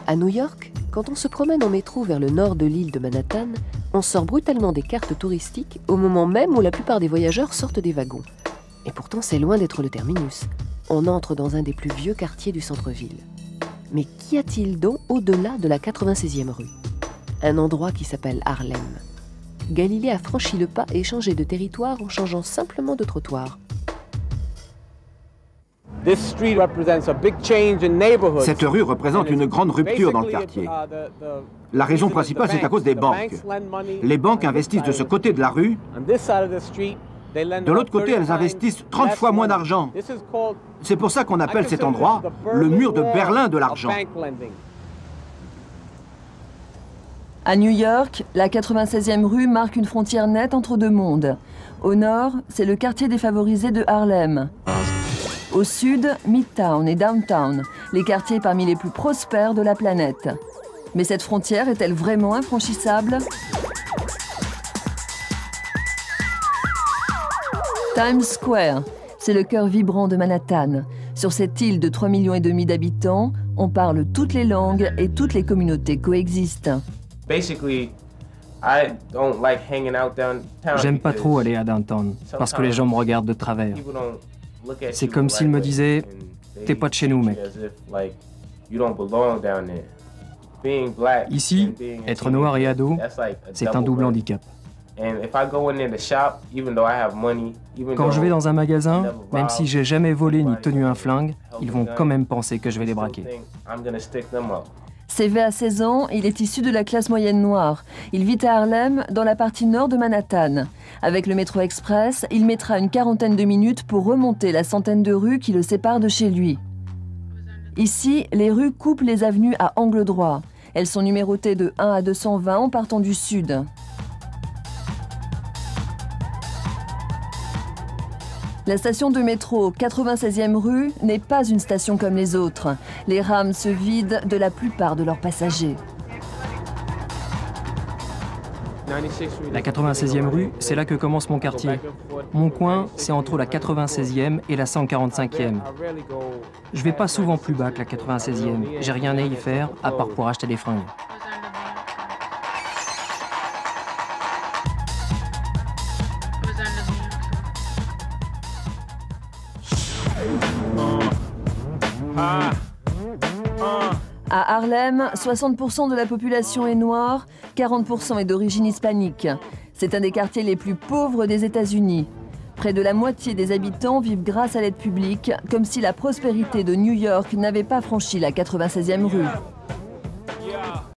À New York, quand on se promène en métro vers le nord de l'île de Manhattan, on sort brutalement des cartes touristiques au moment même où la plupart des voyageurs sortent des wagons. Et pourtant, c'est loin d'être le terminus. On entre dans un des plus vieux quartiers du centre-ville. Mais qu'y a-t-il donc au-delà de la 96e rue? Un endroit qui s'appelle Harlem. Galilée a franchi le pas et changé de territoire en changeant simplement de trottoir. Cette rue représente une grande rupture dans le quartier. La raison principale, c'est à cause des banques. Les banques investissent de ce côté de la rue. De l'autre côté, elles investissent 30 fois moins d'argent. C'est pour ça qu'on appelle cet endroit le mur de Berlin de l'argent. À New York, la 96e rue marque une frontière nette entre deux mondes. Au nord, c'est le quartier défavorisé de Harlem. Au sud, Midtown et Downtown, les quartiers parmi les plus prospères de la planète. Mais cette frontière est-elle vraiment infranchissable? Times Square, c'est le cœur vibrant de Manhattan. Sur cette île de 3,5 millions d'habitants, on parle toutes les langues et toutes les communautés coexistent. J'aime pas trop aller à Downtown, parce que les gens me regardent de travers. C'est comme s'ils me disaient « T'es pas de chez nous, mec ». Ici, être noir et ado, c'est un double handicap. Quand je vais dans un magasin, même si j'ai jamais volé ni tenu un flingue, ils vont quand même penser que je vais les braquer. CV à 16 ans, il est issu de la classe moyenne noire. Il vit à Harlem, dans la partie nord de Manhattan. Avec le métro express, il mettra une quarantaine de minutes pour remonter la centaine de rues qui le séparent de chez lui. Ici, les rues coupent les avenues à angle droit. Elles sont numérotées de 1 à 220 en partant du sud. La station de métro 96e rue n'est pas une station comme les autres. Les rames se vident de la plupart de leurs passagers. La 96e rue, c'est là que commence mon quartier. Mon coin, c'est entre la 96e et la 145e. Je vais pas souvent plus bas que la 96e. J'ai rien à y faire, à part pour acheter des fringues. À Harlem, 60% de la population est noire, 40% est d'origine hispanique. C'est un des quartiers les plus pauvres des États-Unis. Près de la moitié des habitants vivent grâce à l'aide publique, comme si la prospérité de New York n'avait pas franchi la 96e rue.